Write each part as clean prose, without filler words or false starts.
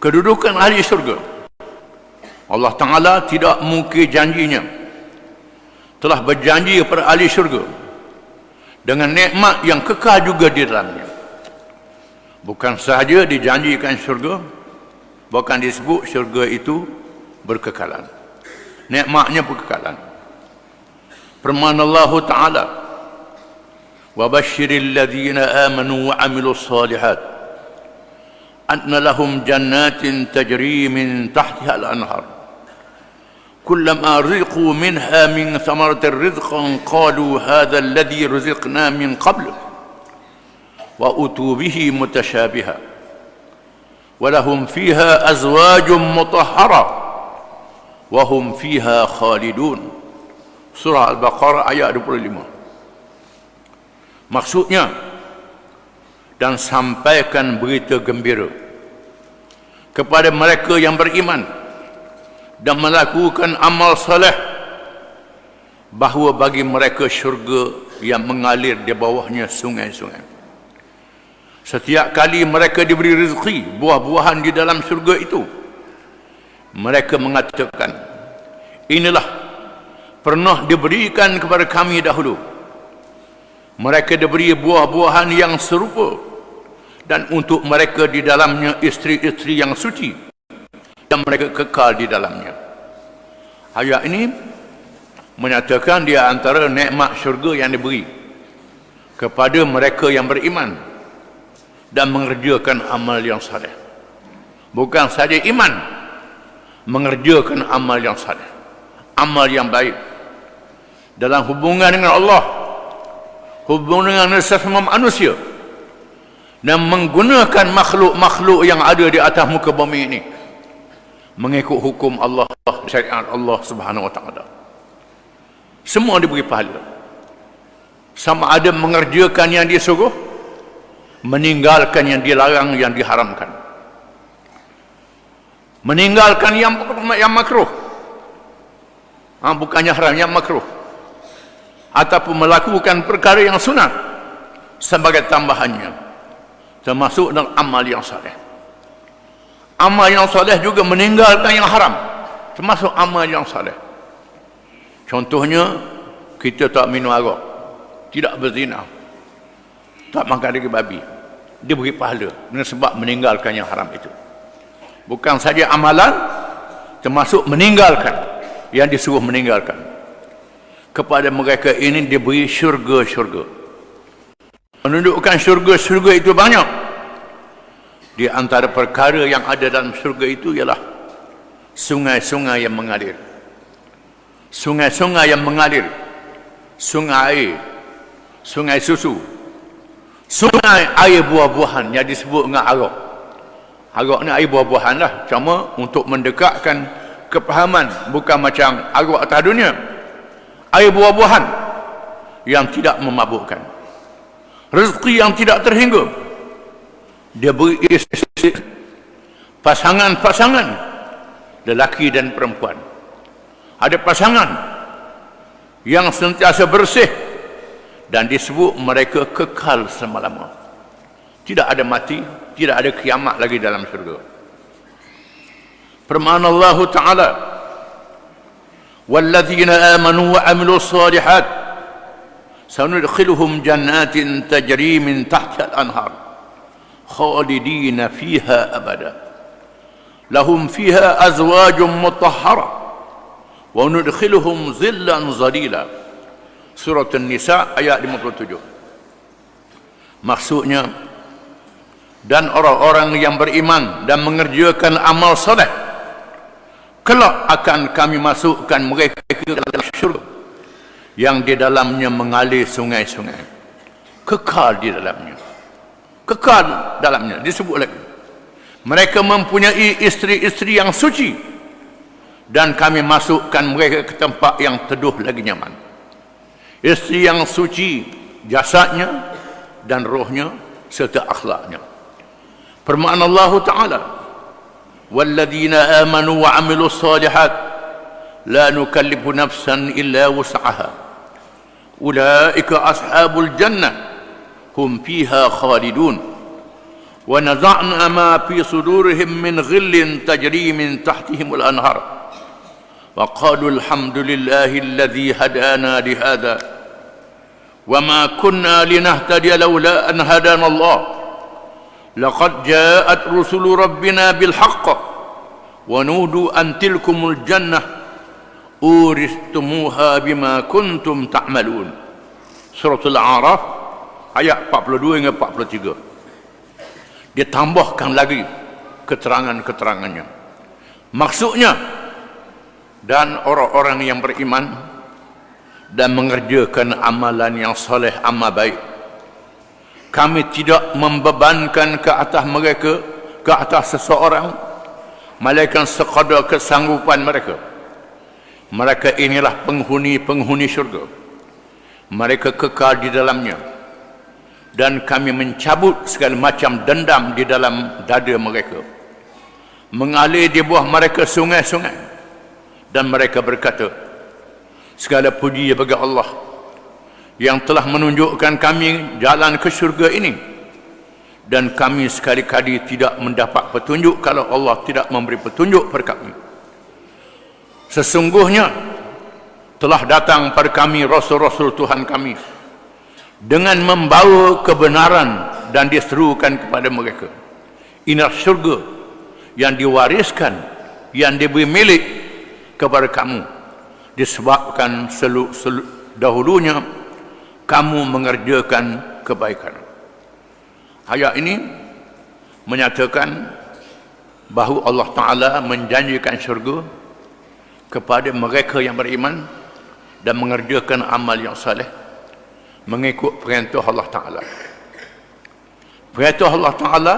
kedudukan ahli syurga. Allah Ta'ala tidak mungkir janjinya, telah berjanji kepada ahli syurga dengan nikmat yang kekal juga di dalamnya. Bukan sahaja dijanjikan syurga, bahkan disebut syurga itu berkekalan, nikmatnya berkekalan. Firman Allah Ta'ala, wa basyiril ladzina amanu wa amilus salihat anna lahum jannatin tajri min tahtiha al-anhar كلما رزقوا منها من ثمرة رزقا قالوا هذا الذي رزقنا من قبل وأتوا به متشابها ولهم فيها أزواج مطهرة وهم فيها خالدون. Surah Al-Baqarah ayat 25. Maksudnya, dan sampaikan berita gembira kepada mereka yang beriman dan melakukan amal saleh, bahawa bagi mereka syurga yang mengalir di bawahnya sungai-sungai. Setiap kali mereka diberi rezeki buah-buahan di dalam syurga itu, mereka mengatakan, inilah pernah diberikan kepada kami dahulu. Mereka diberi buah-buahan yang serupa, dan untuk mereka di dalamnya isteri-isteri yang suci, dan mereka kekal di dalamnya. Ayat ini menyatakan dia antara nikmat syurga yang diberi kepada mereka yang beriman dan mengerjakan amal yang saleh. Bukan saja iman, mengerjakan amal yang saleh, amal yang baik dalam hubungan dengan Allah, hubungan dengan sesama manusia, dan menggunakan makhluk-makhluk yang ada di atas muka bumi ini mengikut hukum Allah, syariat Allah Subhanahu wa taala. Semua diberi pahala, sama ada mengerjakan yang disuruh, meninggalkan yang dilarang, yang diharamkan, meninggalkan yang makruh, bukannya haram, yang makruh, ataupun melakukan perkara yang sunat sebagai tambahannya, termasuk dalam amal yang saleh. Amal yang saleh juga meninggalkan yang haram, termasuk amal yang saleh. Contohnya, kita tak minum arak, tidak berzina, tak makan daging babi, dia beri pahala dengan sebab meninggalkan yang haram itu. Bukan saja amalan, termasuk meninggalkan yang disuruh meninggalkan. Kepada mereka ini diberi syurga-syurga. Menunjukkan syurga-syurga itu banyak. Di antara perkara yang ada dalam syurga itu ialah sungai-sungai yang mengalir. Sungai-sungai yang mengalir. Sungai air, sungai susu, sungai air buah-buahan yang disebut dengan arak. Arak ni air buah-buahan lah, cuma untuk mendekatkan kepahaman, bukan macam arak atas dunia. Air buah-buahan yang tidak memabukkan, rezeki yang tidak terhingga. Dia beri isteri, pasangan-pasangan, lelaki dan perempuan. Ada pasangan yang sentiasa bersih, dan disebut mereka kekal selama-lama. Tidak ada mati, tidak ada kiamat lagi dalam syurga. Firman Allah Ta'ala, walladzina amanu wa amilus salihat sanudkhiluhum jannatin tajri min tahtiha al-anhar khalidina fiha abada lahum fiha azwajun mutahhara wa nudkhiluhum zillan zalila. Surah An-Nisa ayat 57. Maksudnya, dan orang-orang yang beriman dan mengerjakan amal soleh, kelak akan kami masukkan mereka ke dalam syurga yang di dalamnya mengalir sungai-sungai, kekal di dalamnya, kekal dalamnya. Disebut lagi, mereka mempunyai isteri-isteri yang suci, dan kami masukkan mereka ke tempat yang teduh lagi nyaman. Isteri yang suci jasadnya dan rohnya serta akhlaknya. Firman Allah Ta'ala, walladzina amanu wa amilus salihat la nukallifu nafsan illa wus'aha ulaika ashabul jannah hum fiha khalidun wa naza'na ma fi sudurihim min ghillin tajri min tahtihim al-anhar wa qalu alhamdulillahi alladhi hadana li hadha wa ma kunna linahtadiya laula an hadana Allah laqad ja'at rusulu rabbina bil haqq wa nudu an tilkumul jannah uristumuha bima kuntum ta'malun. Suratul A'raf ayat 42 hingga 43. Dia tambahkan lagi keterangan-keterangannya. Maksudnya, dan orang-orang yang beriman dan mengerjakan amalan yang soleh, amal baik, kami tidak membebankan ke atas mereka, ke atas seseorang, melainkan sekadar kesanggupan mereka. Mereka inilah penghuni-penghuni syurga. Mereka kekal di dalamnya. Dan kami mencabut segala macam dendam di dalam dada mereka. Mengalir di bawah mereka sungai-sungai. Dan mereka berkata, segala puji bagi Allah yang telah menunjukkan kami jalan ke syurga ini. Dan kami sekali-kali tidak mendapat petunjuk kalau Allah tidak memberi petunjuk pada kami. Sesungguhnya telah datang pada kami rasul-rasul Tuhan kami dengan membawa kebenaran dan diserukan kepada mereka. Inilah syurga yang diwariskan, yang diberi milik kepada kamu, disebabkan dahulunya kamu mengerjakan kebaikan. Ayat ini menyatakan bahawa Allah Ta'ala menjanjikan syurga kepada mereka yang beriman dan mengerjakan amal yang saleh mengikut perintah Allah Ta'ala. Perintah Allah Ta'ala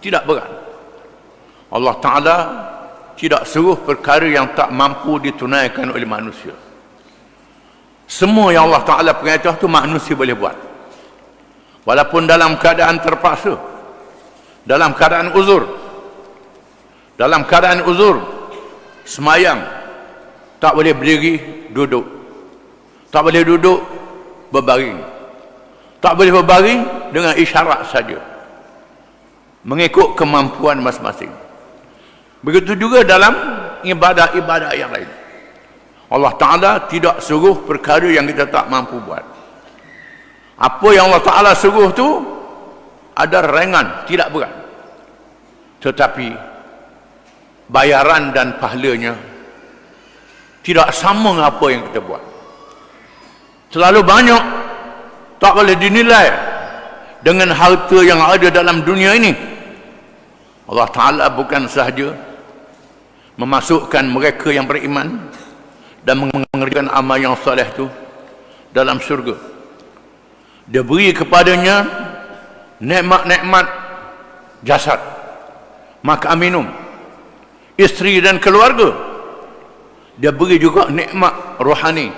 tidak berat. Allah Ta'ala tidak suruh perkara yang tak mampu ditunaikan oleh manusia. Semua yang Allah Ta'ala perintah itu manusia boleh buat, walaupun dalam keadaan terpaksa, dalam keadaan uzur. Dalam keadaan uzur, semayang tak boleh berdiri, duduk. Tak boleh duduk, berbaring. Tak boleh berbaring dengan isyarat saja, mengikut kemampuan masing-masing. Begitu juga dalam ibadah-ibadah yang lain. Allah Ta'ala tidak suruh perkara yang kita tak mampu buat. Apa yang Allah Ta'ala suruh tu ada ringan, tidak berat. Tetapi bayaran dan pahalanya tidak sama dengan apa yang kita buat. Terlalu banyak, tak boleh dinilai dengan harta yang ada dalam dunia ini. Allah Ta'ala bukan sahaja memasukkan mereka yang beriman dan mengerjakan amal yang soleh itu dalam syurga. Dia beri kepadanya nikmat-nikmat jasad, makan minum, isteri dan keluarga. Dia beri juga nikmat rohani,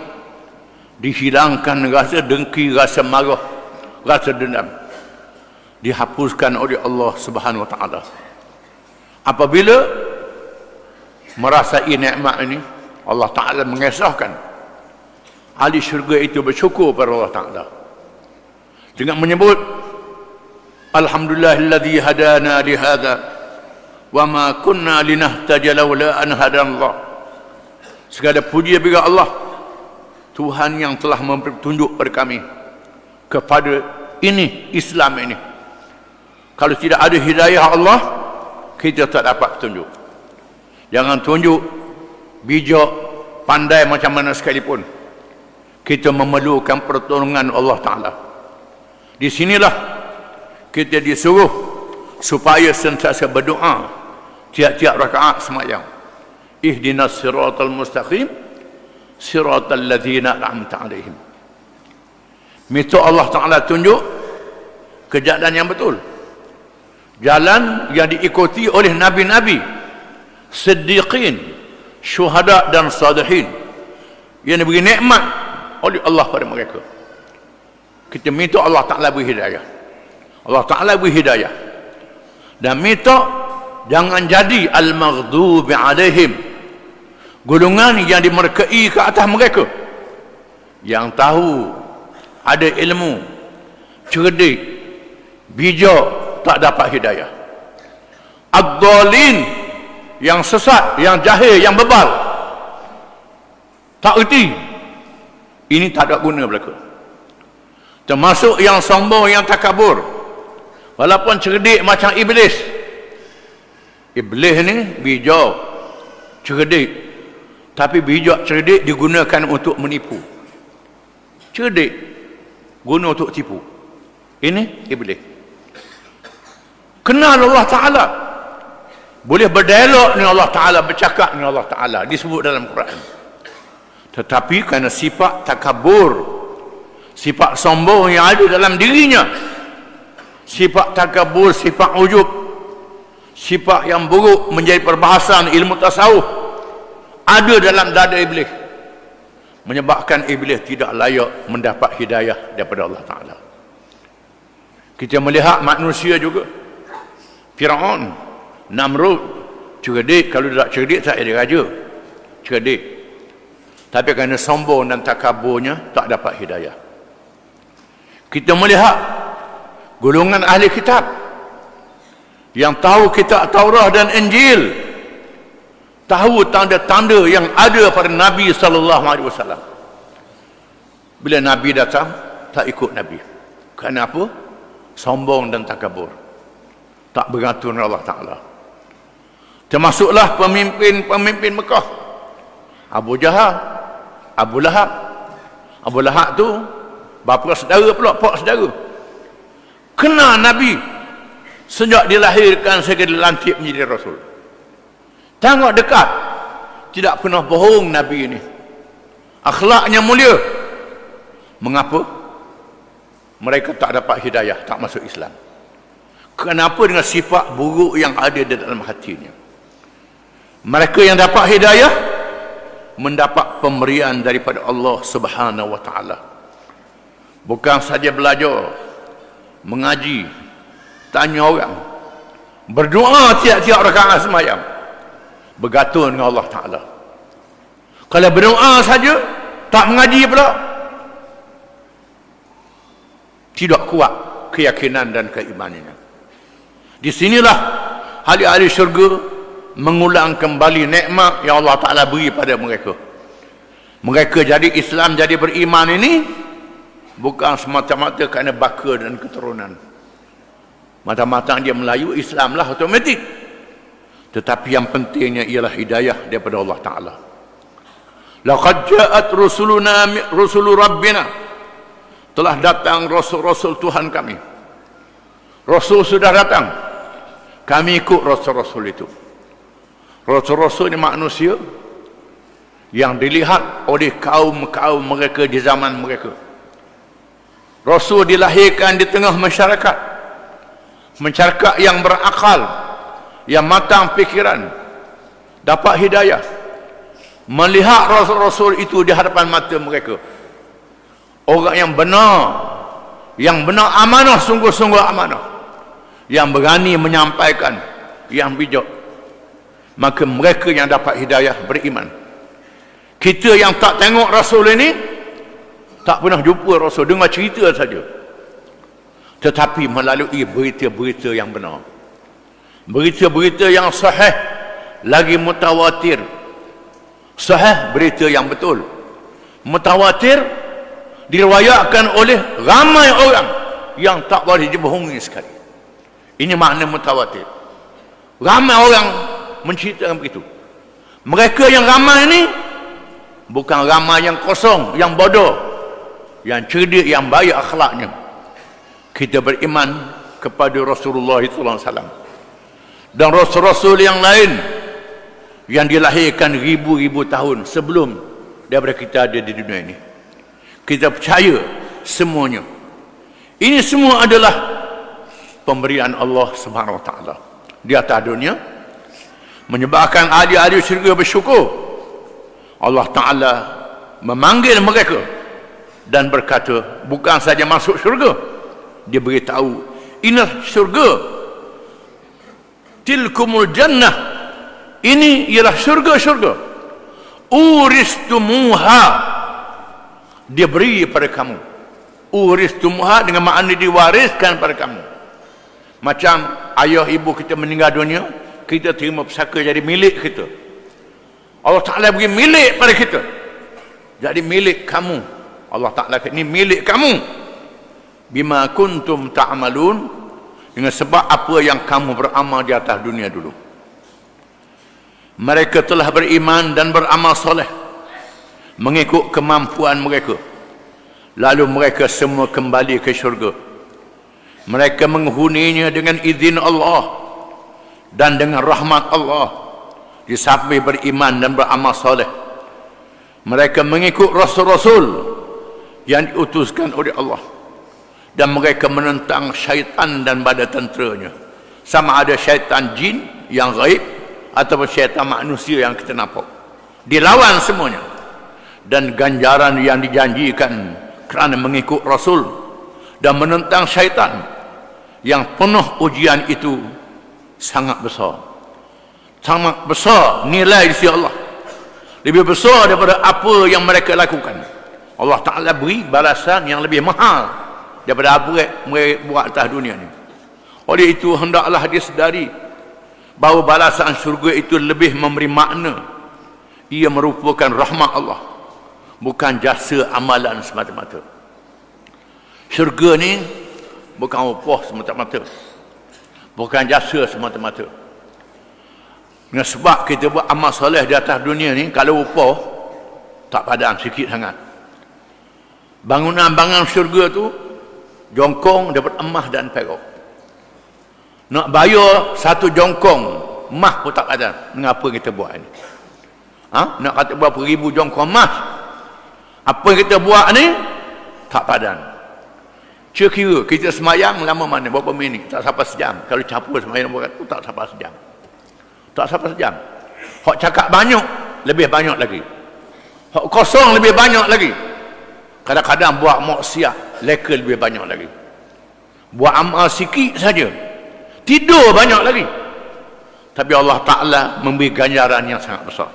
dihilangkan rasa dengki, rasa marah, rasa dendam, dihapuskan oleh Allah Subhanahu Wa Taala. Apabila merasai nikmat ini, Allah Ta'ala mengesahkan ahli syurga itu bersyukur pada Allah Ta'ala dengan menyebut alhamdulillahilladzi hadana li hadza wa ma kunna linahtadiya laula an hadanallah. Segala puji bagi Allah, Tuhan yang telah memberi petunjuk pada kami kepada ini, Islam ini. Kalau tidak ada hidayah Allah, kita tak dapat petunjuk. Jangan tunjuk bijak, pandai macam mana sekalipun, kita memerlukan pertolongan Allah Ta'ala. Di sinilah kita disuruh supaya sentiasa berdoa tiap-tiap rakaat sembahyang. Ihdinas siratal mustaqim siratal ladzina an'amta 'alaihim. Minta Allah Ta'ala tunjuk ke jalan yang betul, jalan yang diikuti oleh nabi-nabi, siddiqin, syuhada dan salihin yang diberi nikmat oleh Allah pada mereka. Kita minta Allah Ta'ala beri hidayah. Allah Ta'ala beri hidayah. Dan minta jangan jadi al-maghdubi alaihim, golongan yang dimurkai ke atas mereka, yang tahu, ada ilmu, cerdik, bijak, tak dapat hidayah. Ad-dhalin, yang sesat, yang jahil, yang bebal, tak erti, ini tak ada guna belaka. Termasuk yang sombong, yang takabur, walaupun cerdik macam iblis. Iblis ni bijak, cerdik, tapi bijak cerdik digunakan untuk menipu. Cerdik guna untuk tipu. Ini iblis. Kenal Allah Ta'ala, boleh berdialog dengan Allah Ta'ala, bercakap dengan Allah Ta'ala, disebut dalam Quran. Tetapi kerana sifat takabur, sifat sombong yang ada dalam dirinya, sifat takabur, sifat ujub, sifat yang buruk menjadi perbahasan ilmu tasawuf ada dalam dada iblis, menyebabkan iblis tidak layak mendapat hidayah daripada Allah Ta'ala. Kita melihat manusia juga, Firaun, Namrud, cerdik. Kalau tak cerdik tak jadi raja, cerdik, tapi kerana sombong dan takaburnya tak dapat hidayah. Kita melihat golongan ahli kitab yang tahu kitab Taurat dan Injil, tahu tanda-tanda yang ada pada Nabi SAW. Bila Nabi datang, tak ikut Nabi. Kerana apa? Sombong dan takabur, tak bergantung dengan Allah Ta'ala. Termasuklah pemimpin Mekah, Abu Jahal, Abu Lahab. Abu Lahab tu bapa saudara pula, pak saudara. Kenal Nabi sejak dilahirkan sehingga dilantik menjadi Rasul. Tengok dekat, tidak pernah bohong Nabi ini. Akhlaknya mulia. Mengapa? Mereka tak dapat hidayah, tak masuk Islam. Kenapa? Dengan sifat buruk yang ada di dalam hatinya. Mereka yang dapat hidayah mendapat pemberian daripada Allah Subhanahu wa Ta'ala. Bukan saja belajar, mengaji, tanya orang, berdoa tiap-tiap rakaat sembahyang, bergantung dengan Allah Ta'ala. Kalau berdoa saja, tak mengaji pula, tidak kuat keyakinan dan keimanannya. Di sinilah ahli-ahli syurga mengulang kembali nikmat yang Allah Ta'ala beri pada mereka. Mereka jadi Islam, jadi beriman ini bukan semata-mata kerana baka dan keturunan. Mata-mata dia Melayu, Islamlah automatik. Tetapi yang pentingnya ialah hidayah daripada Allah Ta'ala. Laqad ja'at rusulu rabbina, telah datang rasul-rasul Tuhan kami. Rasul sudah datang, kami ikut rasul-rasul itu. Rasul-rasul ini manusia yang dilihat oleh kaum-kaum mereka di zaman mereka. Rasul dilahirkan di tengah masyarakat yang berakal, yang matang fikiran, dapat hidayah, melihat rasul-rasul itu di hadapan mata mereka. Orang yang benar amanah, sungguh-sungguh amanah, yang berani menyampaikan, yang bijak. Maka mereka yang dapat hidayah beriman. Kita yang tak tengok Rasul ini, tak pernah jumpa Rasul, dengar cerita saja, tetapi melalui berita-berita yang benar, berita-berita yang sahih, lagi mutawatir. Sahih, berita yang betul. Mutawatir, diriwayatkan oleh ramai orang yang tak boleh dibohongi sekali. Ini makna mutawatir. Ramai orang menceritakan begitu. Mereka yang ramai ini bukan ramai yang kosong, yang bodoh, yang cerdik, yang baik akhlaknya. Kita beriman kepada Rasulullah SAW dan Rasul-Rasul yang lain yang dilahirkan ribu-ribu tahun sebelum daripada kita ada di dunia ini. Kita percaya semuanya. Ini semua adalah pemberian Allah Subhanahu wa Ta'ala di atas dunia, menyebabkan ahli-ahli syurga bersyukur. Allah Ta'ala memanggil mereka dan berkata, bukan saja masuk syurga, dia beritahu, inilah syurga, tilkumul jannah, ini ialah syurga-syurga, uristumuha, dia beri pada kamu. Uristumuha dengan makna diwariskan pada kamu. Macam ayah ibu kita meninggal dunia, kita terima pusaka jadi milik kita. Allah Ta'ala beri milik pada kita. Jadi milik kamu. Allah Ta'ala ini milik kamu. Bima kuntum ta'malun, dengan sebab apa yang kamu beramal di atas dunia dulu. Mereka telah beriman dan beramal soleh mengikut kemampuan mereka. Lalu mereka semua kembali ke syurga. Mereka menghuninya dengan izin Allah dan dengan rahmat Allah, disamping beriman dan beramal soleh. Mereka mengikut rasul-rasul yang diutuskan oleh Allah, dan mereka menentang syaitan dan bala tenteranya, sama ada syaitan jin yang gaib ataupun syaitan manusia yang kita nampak. Dilawan semuanya. Dan ganjaran yang dijanjikan kerana mengikut rasul dan menentang syaitan yang penuh ujian itu sangat besar. Sangat besar nilai di sisi Allah. Lebih besar daripada apa yang mereka lakukan. Allah Ta'ala beri balasan yang lebih mahal daripada apa mereka buat atas dunia ni. Oleh itu hendaklah dia sedari bahawa balasan syurga itu lebih memberi makna. Ia merupakan rahmat Allah, bukan jasa amalan semata-mata. Syurga ni bukan upah semata-mata, bukan jasa semata-mata. Dengan sebab kita buat amal soleh di atas dunia ni, kalau upah tak padan, sikit sangat. Bangunan-bangunan syurga tu jongkong dapat emas dan perak. Nak bayar satu jongkong emas pun tak padan. Mengapa kita buat ni? Nak kata berapa ribu jongkong emas, apa yang kita buat ni tak padan. Kira kita semayang lama mana, berapa minit, tak sampai sejam. Kalau campur semayang berapa tu tak sampai sejam. Tak sampai sejam. Hak cakap banyak, lebih banyak lagi. Hak kosong lebih banyak lagi. Kadang-kadang buat maksiat, leka lebih banyak lagi. Buat amal sikit saja, tidur banyak lagi. Tapi Allah Ta'ala memberi ganjaran yang sangat besar.